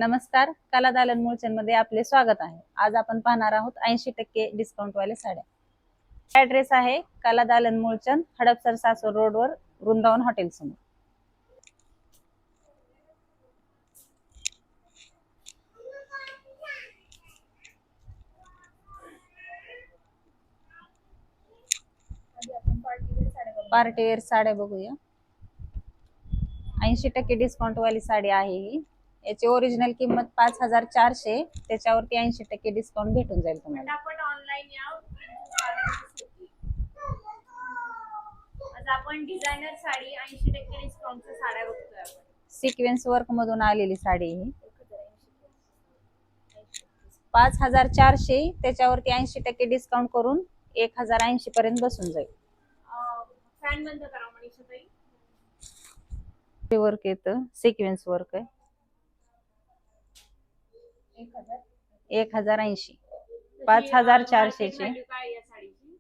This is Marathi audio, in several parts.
नमस्कार, कला दालन मुळचंद मध्ये आपले स्वागत आहे. आज आपण पाहणार आहोत 80% डिस्काउंट वाले साड्या. ऍड्रेस आहे कला दालन मुळचंद, हडपसर सासवड रोडवर, वृंदावन हॉटेल समोर. पार्टी वेअर साड्या बघूया. 80% डिस्काउंट वाली साडी आहे ही. याची ओरिजिनल किंमत 5400, त्याच्यावरती 80% डिस्काउंट भेटून जाईल तुम्हाला. आज आपण डिझायनर साडी 80% डिस्काउंटच्या साड्या बघतोय आपण. सिक्वेन्स वर्क मधून आलेली साडी ही 5400, त्याच्यावरती 80% डिस्काउंट करून 1080 पर्यंत बसून जाईल. फॅन बंद करा मनीषाताई. वर्क येतं, सिक्वेन्स वर्क आहे. 1080, 5400 ची. काय या साडीची?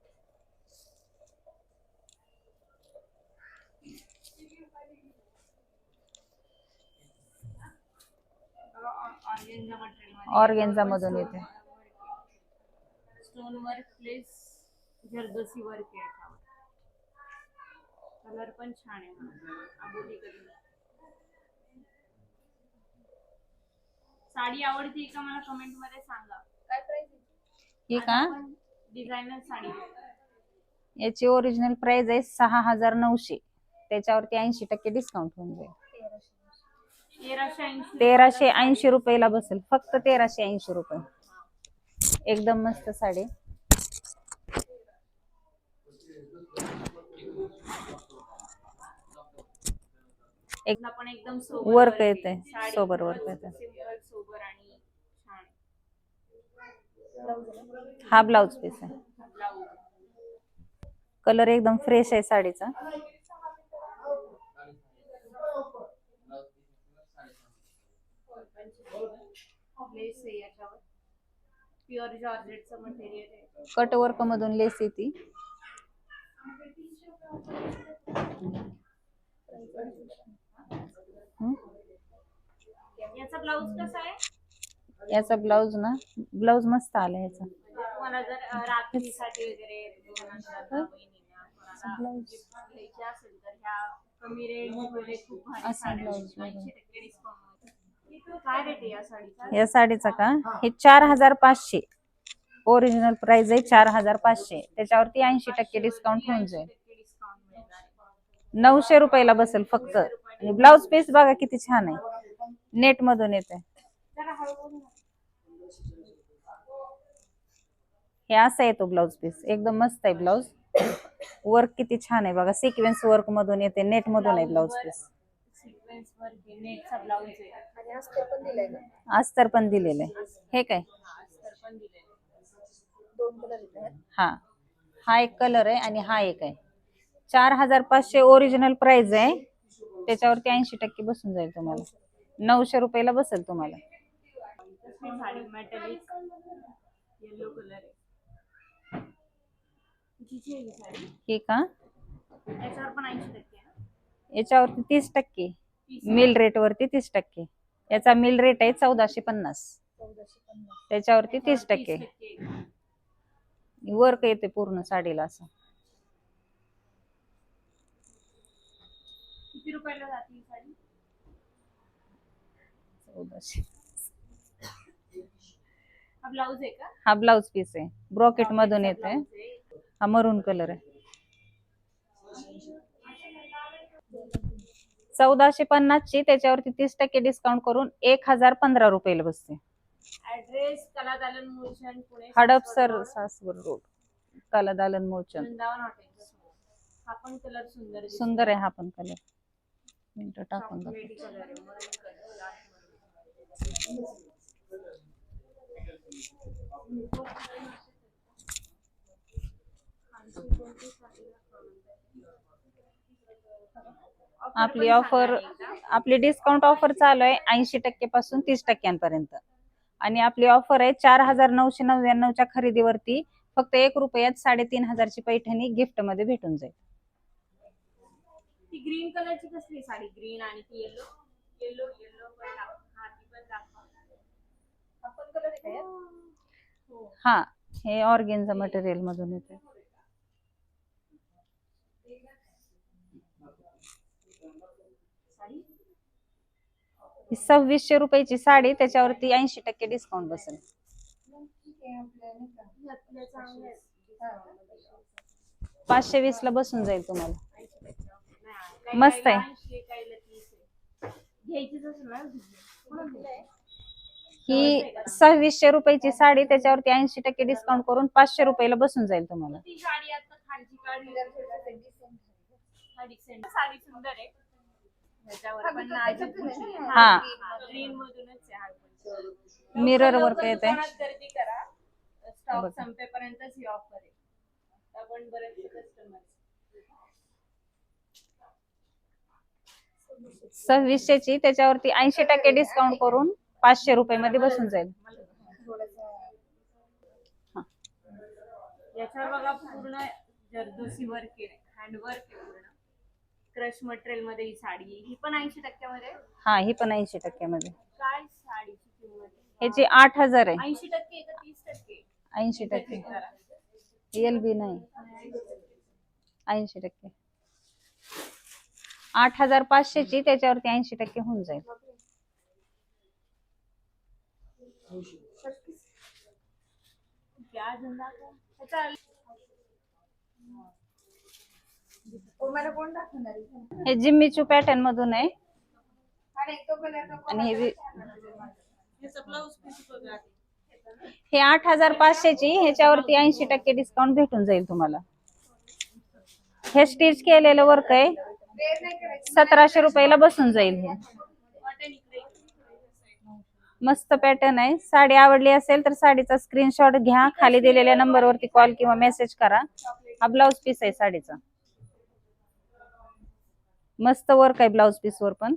ऑर्गेन्झा मधून येते. Stone work place zardozi work आहे. कलर पण छान आहे. आबोली कलर. साडी आवडती का मला कमेंट मध्ये सांगा. काय प्राइस ही का डिझायनर साडी? याची ओरिजिनल प्राइस आहे 6900, त्याच्यावरती 80% डिस्काउंट होऊन जाईल. 1380 रुपयाला बसेल, फक्त 1380 रुपये. एकदम मस्त साडी. पण एकदम वर्क येते, सोबर वर्क येते. सोबर आणि छान. हा ब्लाउज पीस आहे. कलर एकदम फ्रेश आहे साडीचा. प्युअर जॉर्जेटचं मटेरियल आहे. कट वर्क मधून लेस येते. याचा ब्लाउज कसा आहे? याचा ब्लाउज ना, ब्लाउज मस्त आला याचा. तुम्हाला जर राखीसाठी वगैरे घ्यायची असेल तर ह्या कमी रेंज मध्ये खूप भारी साड्या आहेत. 80% डिस्काउंट. काय रेट आहे या साडीचा? या साडीचा का, हे 4500. ओरिजिनल प्राइस आहे 4500, त्याच्यावरती 80% डिस्काउंट होऊन जाईल. 900 रुपयाला बसेल फक्त. आणि ब्लाउज पीस बघा किती छान आहे, नेट मधून येते. हे असं येतो ब्लाउज पीस, एकदम मस्त आहे ब्लाउज. वर्क किती छान आहे बघा, सिक्वेन्स वर्क मधून येते, नेट मधून आहे ब्लाउज पीस. सिक्वेन्स वर्क नेटचा ब्लाउज आहे आणि अस्तर पण दिलंय ना. अस्तर पण दिलेलं आहे. हे काय, अस्तर पण दिलंय. दोन कलर आहेत. हा एक कलर आहे आणि हा एक आहे. 4500 ओरिजिनल प्राइस आहे, त्याच्यावरती 80% बसून जाईल तुम्हाला. 900 रुपयाला बसेल तुम्हाला. साडी मेटॅलिक येलो कलर आहे. हे का, याच्यावर पण 80% आहे. याच्यावरती 30%, मिल रेट वरती 30%. याचा मिल रेट आहे 1450, त्याच्यावरती 30%. वर्क येते पूर्ण साडीला असं. किती रुपयाला जाते ही साडी? 1400. हा ब्लाउज आहे का? हा ब्लाउज पीस आहे, ब्रॉकेट मधून येते. हा मरून कलर आहे. 1450 ची, त्याच्यावरती 30% डिस्काउंट करून 1015 रुपयाला बसते. ऍड्रेस कला दालन मुळचंद, पुणे, हडपसर सासवड रोड, कला दालन मुळचंद, वृंदावन हॉटेल. हा पण कलर सुंदर सुंदर आहे. हा पण कलर मिनिट टाकून दाखव. कलर आहे. आपली ऑफर, आपली डिस्काउंट ऑफर चालू आहे 80% पासून 30% पर्यंत. आणि आपली ऑफर आहे 4999 च्या खरेदीवरती फक्त 1 रुपयात 3500 ची पैठणी गिफ्ट मध्ये भेटून जाईल. ती ग्रीन कलरची कसली साडी? ग्रीन आणि ती येलो. येलो येलो पण दाखवा. हा ती पण दाखवा. हा, हे ऑर्गेन्झा मटेरियल मधून येते. ही 2600 रुपयाची साडी, त्याच्यावरती 80% डिस्काउंट बसेल. यातल्या चांगल्या आहेत. 520 ला बसून जाईल तुम्हाला. काही मस्त आहे. काहीला 80, काहीला 30 आहे. घ्यायचीच असेल ना कोणाला दिलंय? ही 2600 रुपयाची साडी, त्याच्यावरती 80% डिस्काउंट करून 500 रुपयाला बसून जाईल तुम्हाला. ती साडी आता खालची काढली साडी सुंदर आहे. त्याच्यावर पण नाजूक बुटी आहे. हा. ग्रीन मधूनच आहे हा पण. मिरर लवकर वर्क येते. दुकानात गर्दी करा. स्टॉक बघा. संपेपर्यंतच ही ऑफर आहे. आपण बरेचसे कस्टमर 2600 ची, त्याच्यावरती 80% डिस्काउंट करून 500 रुपये मध्ये बसून जाईल. हा. याच्यावर बघा पूर्ण जरदोसी वर्क आहे, हँडवर्क आहे पूर्ण. क्रश मटेरियल मध्ये ही साडी आहे. ही पण 80% मध्ये. हा, ही पण 80% मध्ये. काय साडीची किंमत आहे? ह्याची 8000 आहे. 80% का 30%? 80% एलबी नाही, 80%. 8500 ची, त्याच्यावरती 80% होऊन जाईल. क्या धंदा का? त्याचा हे जिम्मीचू पॅटर्न मधून आहे. आणि हे 8500 ची, ह्याच्यावरती 80% डिस्काउंट भेटून जाईल तुम्हाला. हे स्टिच केलेलं वर्क आहे, 1700 रुपयाला बसून जाईल. हे मस्त पॅटर्न आहे. साडी आवडली असेल तर साडीचा स्क्रीनशॉट घ्या, खाली दिलेल्या नंबरवरती कॉल किंवा मेसेज करा. हा ब्लाउज पीस आहे साडीचा. मस्त वर्क आहे ब्लाउज पीस वर पण.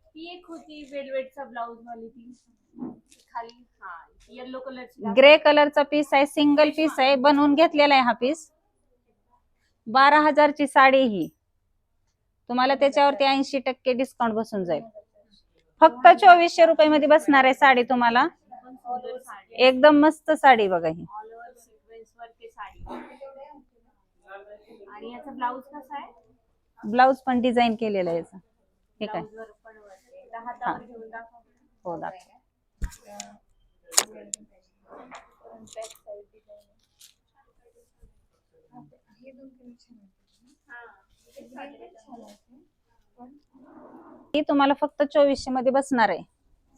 ती एक होती वेलवेटचा ब्लाउज वाली ती खाली येलो कलरची ग्रे कलरचा पीस आहे, सिंगल पीस आहे, बनवून घेतलेला आहे हा पीस. 12,000 ची साडी ही तुम्हाला, त्याच्यावरती 80% डिस्काउंट बसून जाईल. फक्त 2400 रुपये मध्ये बसणार आहे साडी तुम्हाला. एकदम मस्त साडी बघा ही. All over sequence work sari. आणि याचा ब्लाउज कसा आहे? ब्लाउज पण डिझाईन केलेला आहे याचा. हे काय? ब्लाउजवर पण वर्क आहे. हातावर घेऊन दाखव. हो, दाखव. ही तुम्हाला फक्त 2400 मध्ये बसणार आहे.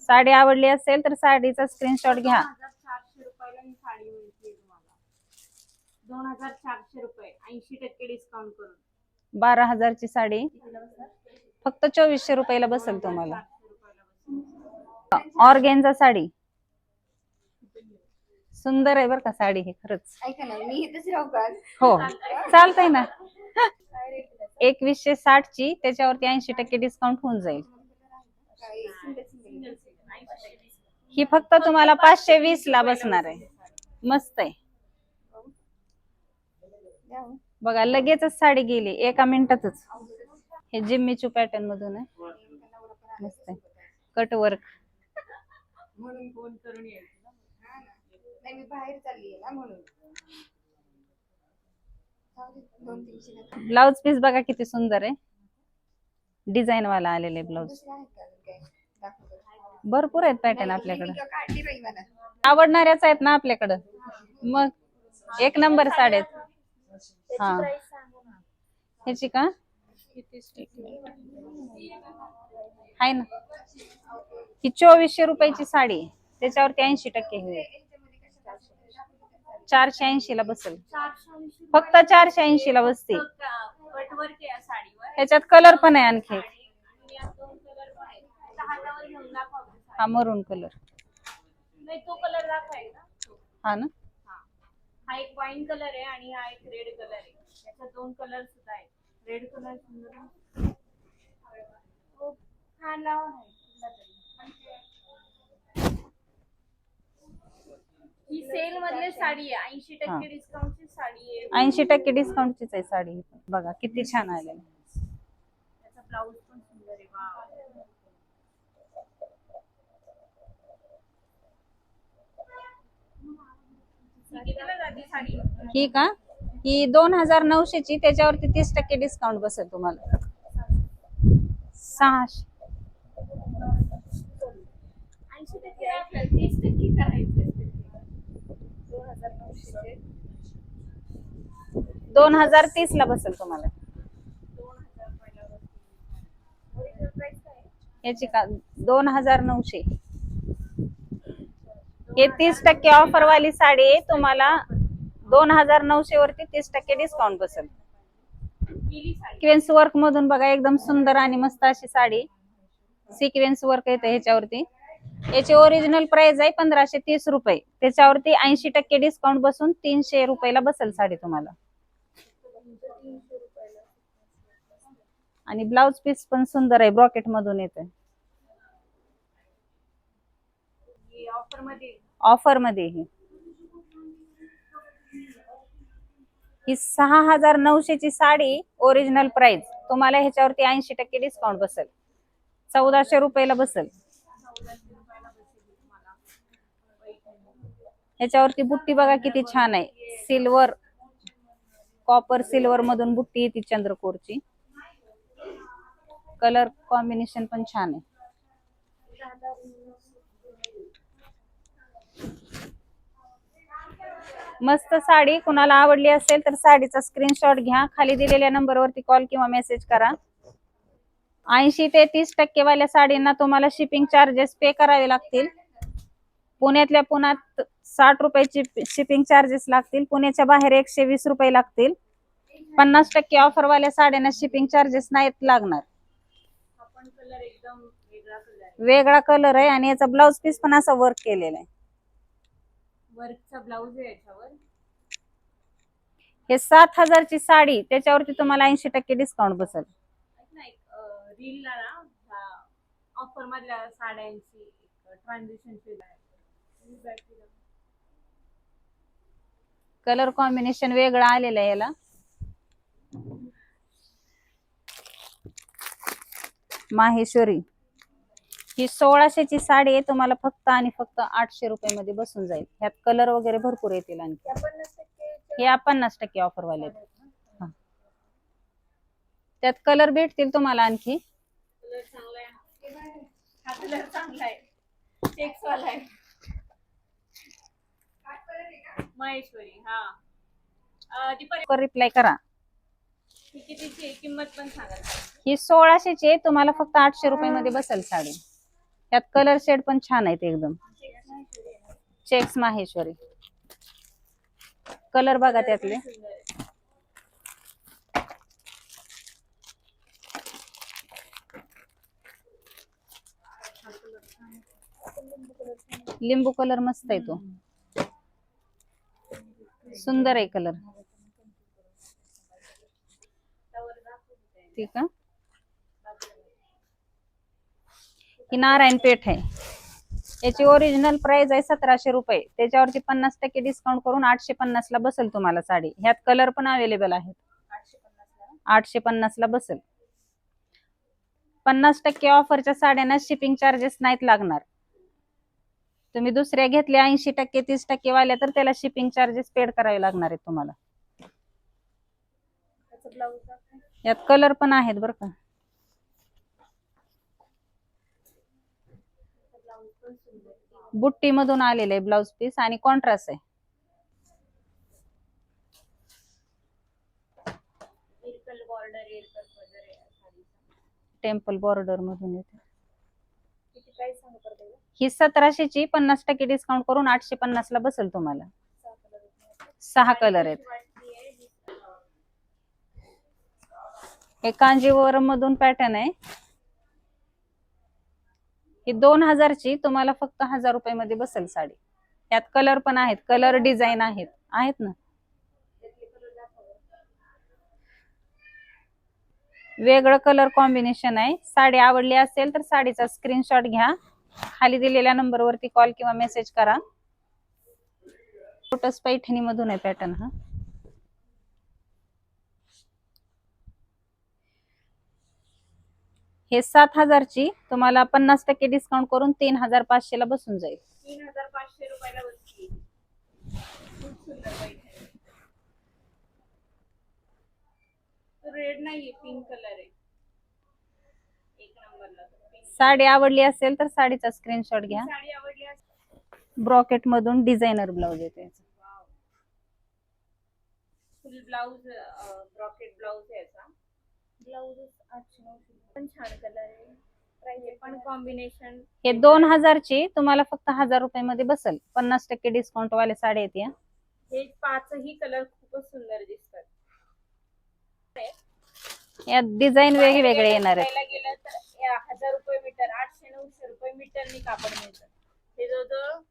साडी आवडली असेल तर साडीचा स्क्रीनशॉट घ्या. 2400 रुपयाला ही साडी मिळते तुम्हाला. 2400 रुपये 80% डिस्काउंट करून. 12,000 ची साडी फक्त 2400 रुपयाला बसेल तुम्हाला. ऑर्गेन्झा साडी सुंदर आहे बरं का साडी ही, खरंच. ऐका ना, मी इथेच राहू का? हो, चालतंय ना. 2160 ची, त्याच्यावरती 80% डिस्काउंट होऊन जाईल. ही फक्त तुम्हाला 520 ला बसणार आहे. मस्त आहे बघा, लगेचच साडी गेली एका मिनिटातच. हे जिम्मीचू पॅटर्न मधून आहे, मस्त आहे. Cut work. म्हणून फोन करून यायचं. नाही, मी बाहेर चालली आहे ना म्हणून. ब्लाउज पीस बघा किती सुंदर आहे, डिझाईन वाला आलेले ब्लाउज. भरपूर आहेत पॅटर्न आपल्याकडे. आवडणाऱ्याच आहेत ना आपल्याकडं, मग एक नंबर साड्या आहेत. हा, ह्याची का आहे ना, ही 2400 रुपयाची साडी, त्याच्यावरती 80% होईल. 480 ला बसेल. फक्त 480 ला बसते. कटवर्क आहे या साडीवर. ह्याच्यात कलर पण आहे आणखी. हातावर घेऊन दाखव. हा मरून कलर. नाही, तो कलर दाखवायचा. हा ना, हा एक वाईन कलर आहे आणि हा एक रेड कलर आहे. याच्यात 2 कलर सुद्धा आहेत. रेड कलर सुंदर. छान लावा नाही. ही सेल मधली साडी आहे. 80% डिस्काउंटची साडी आहे. 80% डिस्काउंटचीच आहे साडी. बघा किती छान आलेली. त्याचा ब्लाऊज पण सुंदर आहे. वाव. ही कितीला जाते साडी? ही का? ही 2,900 ची, त्याच्यावरती 30% डिस्काउंट बसेल तुम्हाला. 600. 80% आपल्याला 30% करायचं. 2030 ला बसेल तुम्हाला. 2000 पहिल्यावर. ओरिजिनल प्राइस काय आहे? याची का 2,900. हे 30% ऑफर वाली साडी आहे, तुम्हाला 2,900 वरती 30% डिस्काउंट बसेल. गेली साडी. सिक्वेन्स वर्क मधून बघा, एकदम सुंदर आणि मस्त अशी साडी. सिक्वेन्स वर्क येते ह्याच्यावरती. याची ओरिजिनल प्राइस आहे 1,530 रुपये. त्याच्यावरती 80% डिस्काउंट बसून 300 रुपयाला बसेल साडी तुम्हाला. आणि ब्लाउज पीस पण सुंदर आहे, ब्रॉकेट मधून येते. ही ऑफर मध्ये. ऑफर मध्ये ही 6,900 ची साडी ओरिजिनल प्राइस तुम्हाला ह्याच्यावरती 80% डिस्काउंट बसेल. 1,400 रुपयाला बसेल. ह्याच्यावरती बुट्टी बघा किती छान आहे. सिल्वर, कॉपर सिल्वर मधून बुट्टी येते चंद्रकोरची. कलर कॉम्बिनेशन पण छान आहे. मस्त साडी. कुणाला आवडली असेल तर साडीचा स्क्रीनशॉट घ्या, खाली दिलेल्या नंबरवरती कॉल किंवा मेसेज करा. 80 ते 30% वाल्या साडींना तुम्हाला शिपिंग चार्जेस पे करावे लागतील. पुण्यातल्या पुण्यात 60 रुपयाची शिपिंग चार्जेस लागतील. पुण्याच्या बाहेर 120 रुपये लागतील. 50% ऑफर वाल्या साड्यांना शिपिंग चार्जेस नाहीत लागणार. आपण कलर एकदम वेगळा कलर आहे. वेगळा कलर आहे आणि याचा ब्लाउज पीस पण असा वर्क केलेला आहे. वर्कचा ब्लाऊज आहे याच्यावर. हे 7,000 ची साडी, त्याच्यावरती तुम्हाला 80% डिस्काउंट बसेल. रील ला ना ऑफर मधल्या साड्यांची ट्रान्झॅक्शन फील आहे. कलर कॉम्बिनेशन वेगळं आलेलं आहे याला. माहेश्वरी ही 1,600 ची साडी आहे, तुम्हाला फक्त आणि फक्त 800 रुपये मध्ये बसून जाईल. ह्यात कलर वगैरे भरपूर येतील. आणखी हे 50% ऑफर वाले आहेत. त्यात कलर भेटतील तुम्हाला आणखी. कलर चांगला आहे. हा कलर चांगला आहे. चेक्स वाला आहे. महेश्वरी. हा दीपाली रिप्लाय करा. ही कितीची किंमत पण सांगा. ही 1,600 ची आहे, तुम्हाला फक्त 800 रुपये मध्ये बसेल साडी. त्यात कलर शेड पण छान आहेत एकदम. चेक्स माहेश्वरी. कलर बघा त्यातले. लिंबू कलर मस्त आहे तो. सुंदर आहे कलर. ठीक आहे. ही नारायण पेठ आहे. याची ओरिजिनल प्राइस आहे 1,700 रुपये. त्याच्यावरती 50% डिस्काउंट करून 850 ला बसेल तुम्हाला साडी. ह्यात कलर पण अवेलेबल आहेत. 850 ला बसेल. 50% ऑफरच्या साड्यांना शिपिंग चार्जेस नाहीत लागणार. तुम्ही दुसऱ्या घेतल्या 80%, 30% वाल्या तर त्याला शिपिंग चार्जेस पेड करावे लागणार आहेत तुम्हाला. यात कलर पण आहेत बरं का. बुट्टी मधून आलेलं आहे ब्लाउज पीस आणि कॉन्ट्रास्ट आहे. टेम्पल बॉर्डर मधून येते. ही 1,700 ची 50% डिस्काउंट करून 850 ला बसेल तुम्हाला. 6 कलर आहेत. हे कांजीवरम मधून पॅटर्न आहे. ही 2,000 ची तुम्हाला फक्त 1,000 रुपये मध्ये बसेल साडी. त्यात कलर पण आहेत, कलर डिझाईन आहेत ना. वेगळं कलर कॉम्बिनेशन आहे. साडी आवडली असेल तर साडीचा स्क्रीनशॉट घ्या, खाली दिलेल्या नंबरवरती कॉल किंवा मेसेज करा. लोटस पैठणी मधून आहे पॅटर्न हा. हे 7,000ची तुम्हाला 50% डिस्काउंट करून 3,500 ला बसून जाईल. 3,500 रुपयाला बसली. खूप सुंदर पैठणी. तो रेड नाहीये, पिंक कलर आहे. एक नंबरला pink साडी आवडली असेल तर साडीचा स्क्रीनशॉट घ्या. साडी आवडली असेल. ब्रॉकेट मधून डिझायनर ब्लाउज येते. फुल ब्लाउज, ब्रॉकेट ब्लाउज आहे याचा. ब्लाउज 800 पण छान कलर आहे. प्राइस पण कॉम्बिनेशन. हे 2,000ची तुम्हाला फक्त 1,000 रुपये मध्ये बसेल. 50% डिस्काउंट वाले साडी येते. हे पाचही कलर खूपच सुंदर दिसतात. यात डिझाईन वेगवेगळे येणार आहेत. बाहेर गेलं तर 1,000 रुपये मीटर, 800-900 रुपये मीटरनी कापड मिळतं. हे जवळजवळ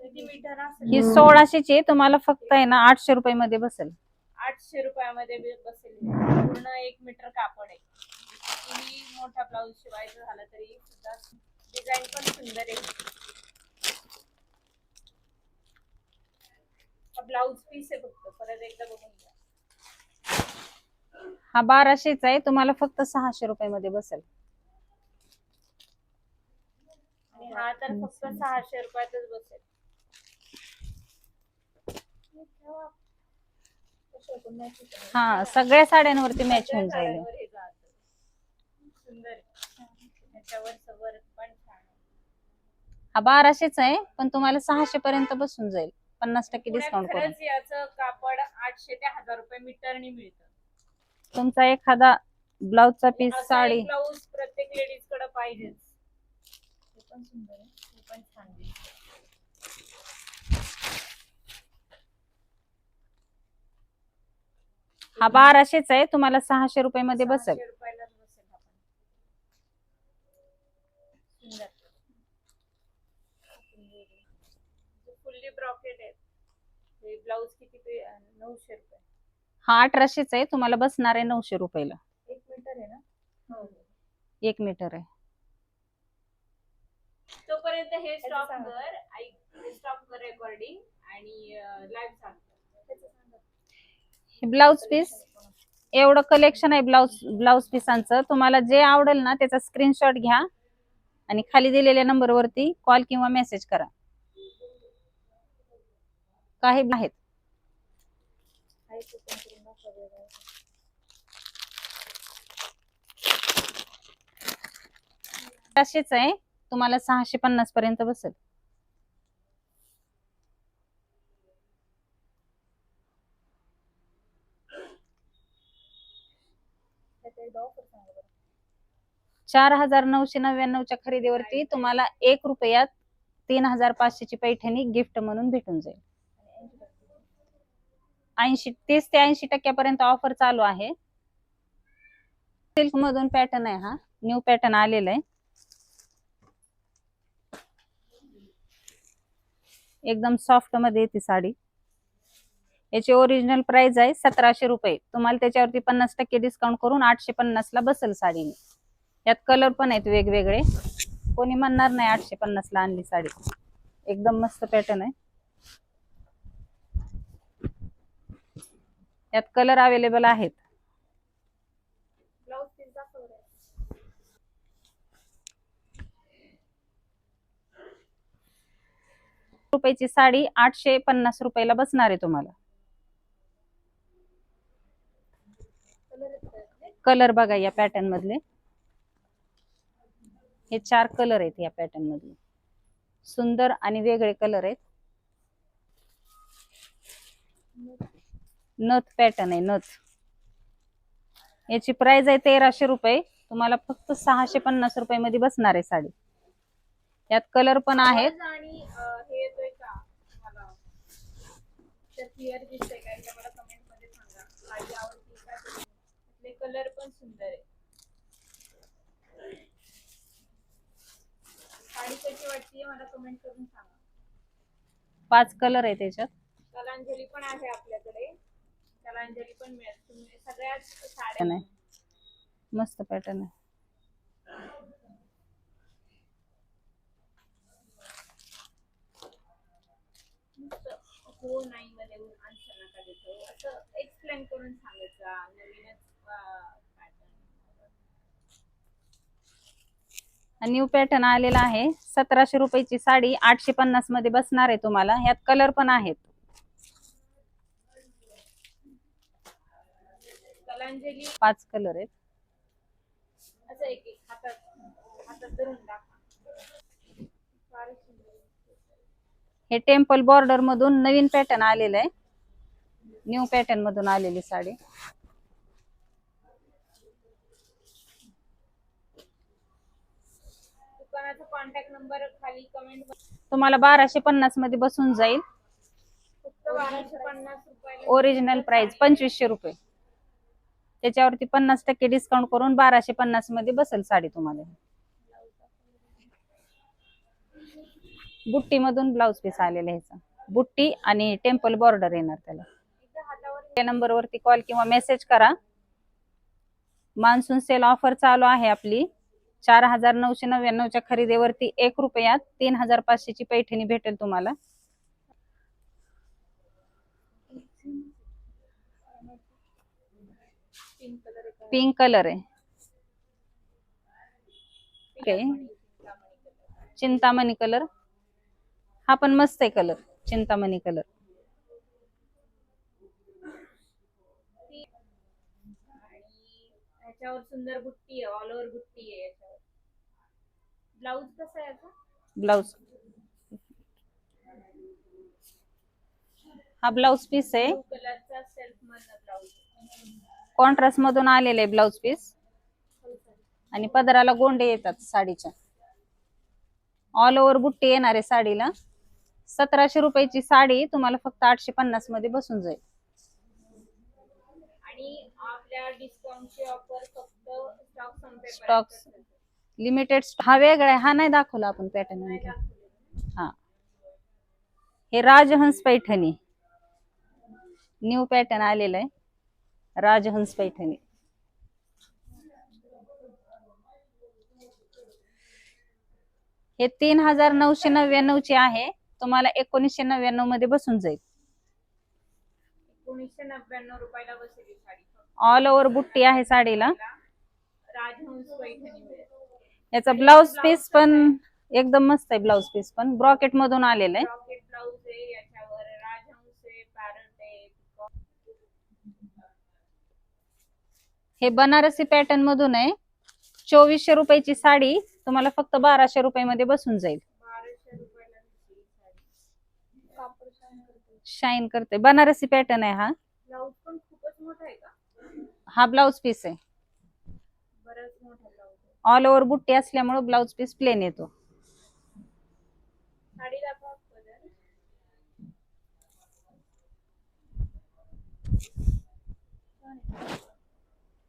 किती मीटर असेल? ही 1600ची तुम्हाला फक्त आहे ना 800 रुपये मध्ये बसेल. 800 रुपयामध्ये बसेल. पूर्ण 1 मीटर कापड आहे. कितीही मोठा ब्लाऊज शिवायचा झाला तरी सुद्धा डिझाईन पण सुंदर आहे. ब्लाऊज पीस आहे फक्त, परत एकदा बघून घ्या. हा 1200चा आहे, तुम्हाला फक्त 600 रुपये मध्ये बसेल. आणि हा तर फक्त 600 रुपयातच बसेल. हा सगळ्या साड्यांवरती मॅच होऊन जाईल. साड्यांवर हे जातं. सुंदर आहे. त्याच्यावरचं वर्क पण छान आहे. हा 1200चा आहे, पण तुम्हाला 600 पर्यंत बसून जाईल 50% डिस्काउंट करून. खरंच याचं कापड 800 ते 1,000 रुपये मीटरनी मिळतं. तुमचा एखादा ब्लाउजचा पीस असा साडी एक ब्लाऊज प्रत्येक लेडीज कडे पाहिजेच. हे पण सुंदर आहे. हे पण छान दिसतं. हा 1200चा आहे, तुम्हाला 600 रुपये मध्ये बसेल. 600 रुपयालाच बसेल हा पण. सुंदर. फुल्ली ब्रॉकेट आहे. हे ब्लाऊज किती 900 रुपये. हा 1800चा आहे, तुम्हाला बसणार आहे 900 रुपयाला. 1 मीटर आहे ना? हो. 1 मीटर आहे. तोपर्यंत हे स्टॉप कर, स्टॉप कर रेकॉर्डिंग आणि लाईव्ह सांग. हे ब्लाउज पीस एवढं कलेक्शन आहे ब्लाउज पीसांचं. तुम्हाला जे आवडेल ना त्याचा स्क्रीनशॉट घ्या आणि खाली दिलेल्या नंबरवरती कॉल किंवा मेसेज करा. काही आहेत. 500चा आहे, तुम्हाला 650 पर्यंत बसेल. ऑफर सांगा बरं. 4,999च्या खरेदीवरती तुम्हाला 1 रुपयात 3,500ची पैठणी गिफ्ट म्हणून भेटून जाईल. 30 ते 80% पर्यंत ऑफर चालू आहे. सिल्क मधून पॅटर्न आहे, हा न्यू पॅटर्न आलेला आहे. एकदम सॉफ्ट मध्ये येते साडी. याची ओरिजिनल प्राइस आहे 1700 रुपये. तुम्हाला त्याच्यावरती 50% डिस्काउंट करून 850 ला बसेल साडी. यात कलर पण आहेत वेगवेगळे. कोणी म्हणणार नाही 850 ला आणली साडी. एकदम मस्त पॅटर्न आहे. यात कलर अवेलेबल आहेत. ब्लाऊज पीस दाखव रे. रुपयाची साडी 850 रुपयाला बसणार आहे तुम्हाला. कलर बघा या पॅटर्न मधले. हे 4 कलर आहेत या पॅटर्न मधले. सुंदर आणि वेगळे कलर आहेत. नथ पॅटर्न आहे, नथ. याची प्राइस आहे 1300 रुपये. तुम्हाला फक्त 650 रुपये मध्ये बसणार आहे साडी. यात कलर पण आहेत. आणि हे येतोय का मला तर क्लिअर दिसतंय का एकदा मला कमेंट मध्ये सांगा. साडी आवडली का तुम्ही? कलर पण सुंदर आहे. साडी कशी वाटते मला कमेंट करून सांगा. 5 कलर आहे त्याच्यात. कलांजली पण आहे आपल्याकडे. कलांजली पण मिळेल. तुम्ही सगळ्याच साड्या नाही मस्त पॅटर्न आहे. हो नाही मध्ये आन्सर नका देतो. असं एक्सप्लेन करून सांगायचं. नवीनच पॅटर्न. न्यू पॅटर्न आलेला आहे. 1700 रुपयाची साडी 850 मध्ये बसणार आहे तुम्हाला. ह्यात कलर पण आहेत. कलांजली 5 कलर आहेत. असं एक एक हातात धरून दाखवा. फारच सुंदर. हे टेम्पल बॉर्डर मधून नवीन पॅटर्न आलेलं आहे. न्यू पॅटर्न मधून आलेली साडी. दुकानाचा कॉन्टॅक्ट नंबर खाली कमेंट तुम्हाला 1250 मध्ये बसून जाईल. फक्त 1250 रुपयाला ओरिजिनल प्राइस 2500 रुपये. त्याच्यावरती 50% डिस्काउंट करून 1250 मध्ये बसेल साडी तुम्हाला. बुट्टी मधून ब्लाउज पीस आलेला ह्याचा. बुट्टी आणि टेम्पल बॉर्डर येणार त्याला. एकदा हातावर त्या नंबरवरती कॉल किंवा मेसेज करा. मान्सून सेल ऑफर चालू आहे आपली. 4999 च्या खरेदीवरती 1 रुपयात 3500 ची पैठणी भेटेल तुम्हाला. पिंक कलर पिंक कलर आहे. ओके. चिंतामणी कलर. हा पण मस्त आहे कलर. चिंतामणी कलर. याच्यावर सुंदर बुट्टी आहे. ऑल ओव्हर बुट्टी आहे याच्यावर. ब्लाउज कसं आहे याचा? ब्लाउज. हा ब्लाउज पीस आहे. ब्लू कलरचा सेल्फ मधला ब्लाउज. कॉन्ट्रास्ट मधून आलेले आहे ब्लाउज पीस. आणि पदराला गोंडे येतात साडीच्या. ऑल ओव्हर बुट्टी येणार आहे साडीला. 1700 रुपयाची साडी तुम्हाला फक्त 850 मध्ये बसून जाईल. आणि आपल्या डिस्काउंटची ऑफर फक्त स्टॉक स्टॉक लिमिटेड. हा वेगळा आहे. हा नाही दाखवला आपण पॅटर्न. हा हे राजहंस पैठणी. न्यू पॅटर्न आलेलं आहे. राजहंस पैठणी. हे 3999 चे आहे. तुम्हाला 1999 मध्ये बसून जाईल. 1999 रुपयाला बसेल ही साडी. ऑल ओव्हर बुट्टी आहे साडीला. राजहंस पैठणी मिळेल. याचा ब्लाउज पीस पण एकदम मस्त आहे. ब्लाउज पीस पण ब्रॉकेट मधून आलेलं आहे. रॉकेट ब्लाउज आहे याच्यावर. राजहंस आहे, पॅरट आहे. हे बनारसी पॅटर्न मधून आहे. 2400 रुपयाची साडी तुम्हाला फक्त 1200 रुपयामध्ये बसून जाईल. 1200 रुपयाला ही साडी. कापड शाईन करते. शाईन करते. बनारसी पॅटर्न आहे हा. ब्लाउज पण खूपच मोठा आहे का? हा ब्लाउज पीस आहे. बराच मोठा ब्लाउज आहे. ऑल ओव्हर बुट्टी असल्यामुळे ब्लाउज पीस प्लेन येतो. साडी दाखवा पदर.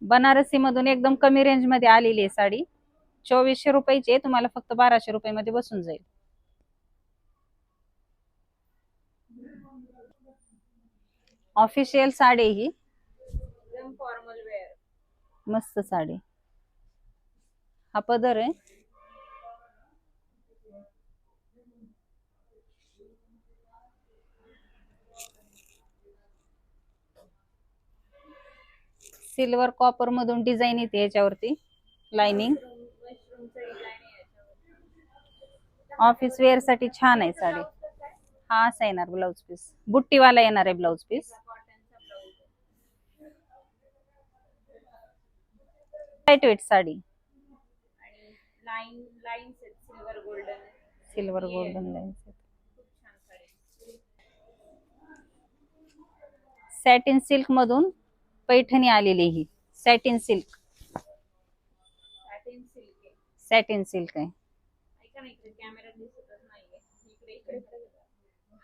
बनारसी मधून एकदम कमी रेंज मध्ये आलेली आहे साडी. 2400 रुपयाची आहे. तुम्हाला फक्त 1200 रुपयामध्ये बसून जाईल. ऑफिशियल साडी ही. एकदम फॉर्मल वेअर. मस्त साडी. हा पदर आहे. सिल्वर कॉपर मधून डिझाईन येते याच्यावरती. लाइनिंग. मशरूमचं डिझाईन आहे याच्यावर. ऑफिस वेअर साठी छान आहे साडी. ब्लाउज कसं आहे? हा असा येणार ब्लाउज पीस. बुट्टीवाला येणार आहे ब्लाउज पीस. कॉटनचा ब्लाउज आहे. Light weight sari. आणि लाईन्स आहेत silver golden. Silver golden lines. खूप छान साडी. सॅटिन सिल्क मधून पैठणी आलेली ही. Satin silk. सॅटिन सिल्क आहे. सॅटिन सिल्क आहे. ऐका ना इकडे कॅमेरा दिसतच नाहीये. इकडे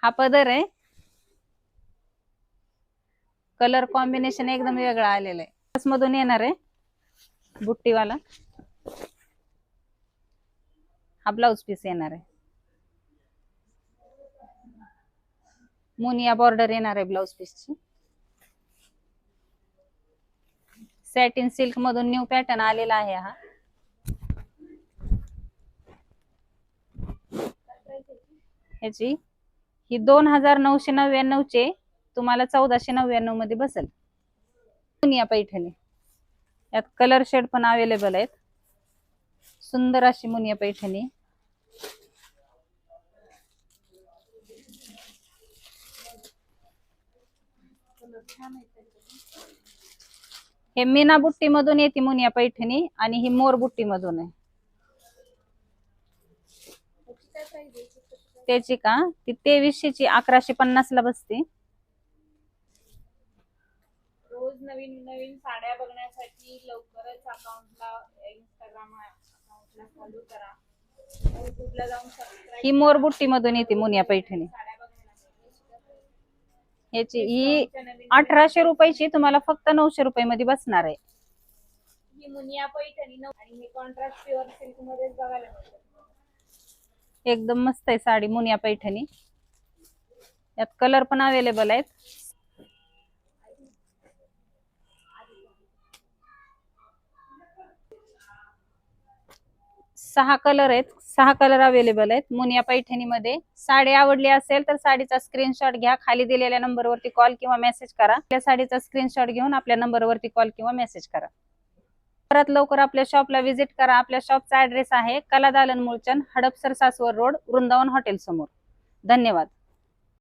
हा पदर आहे. कलर कॉम्बिनेशन एकदम वेगळं आलेलं आहे. मधून येणार आहे बुट्टीवाला. हा ब्लाउज पीस येणार आहे. मुनिया बॉर्डर येणार आहे ब्लाउज पीसची. सॅटिन सिल्क मधून न्यू पॅटर्न आलेला आहे हा. ह्याची ही 2999 चे तुम्हाला 1499 मध्ये बसेल. मुनिया पैठणी. यात कलर शेड पण अवेलेबल आहेत. सुंदर अशी मुनिया पैठणी. छान आहे त्याच्यात. हे मीना बुट्टी मधून येते मुनिया पैठणी आणि ही मोर बुट्टी मधून आहे. त्याची काय प्राइस आहे? त्याची का ती 2300ची 1150 ला बसते. रोज नवीन नवीन साड्या बघण्यासाठी लवकरच इंस्टाग्राम अकाउंटला फॉलो करा. युट्यूबला जाऊन सबस्क्राईब. ही मोर बुट्टी मधून येते मुनिया पैठणी. साड्या बघायला ह्याची ही नवीन 1800 रुपयाची तुम्हाला फक्त 900 रुपये मध्ये बसणार आहे. ही मुनिया पैठणी आणि हे कॉन्ट्रास्ट प्युअर सिल्क मध्येच बघायला मिळतात. एकदम मस्त आहे साडी मुनिया पैठणी. यात कलर पण अवेलेबल आहेत. सहा कलर आहेत. 6 कलर अवेलेबल आहेत मुनिया पैठणी मध्ये. साडी आवडली असेल तर साडीचा स्क्रीनशॉट घ्या. खाली दिलेल्या नंबरवरती कॉल किंवा मेसेज करा. त्या साडीचा स्क्रीनशॉट घेऊन आपल्या नंबरवरती कॉल किंवा मेसेज करा. परत लवकर आपल्या शॉपला व्हिजिट करा. आपल्या शॉपचा ऍड्रेस आहे कला दालन मुळचंद, हडपसर, सासवड रोड, वृंदावन हॉटेल समोर. धन्यवाद.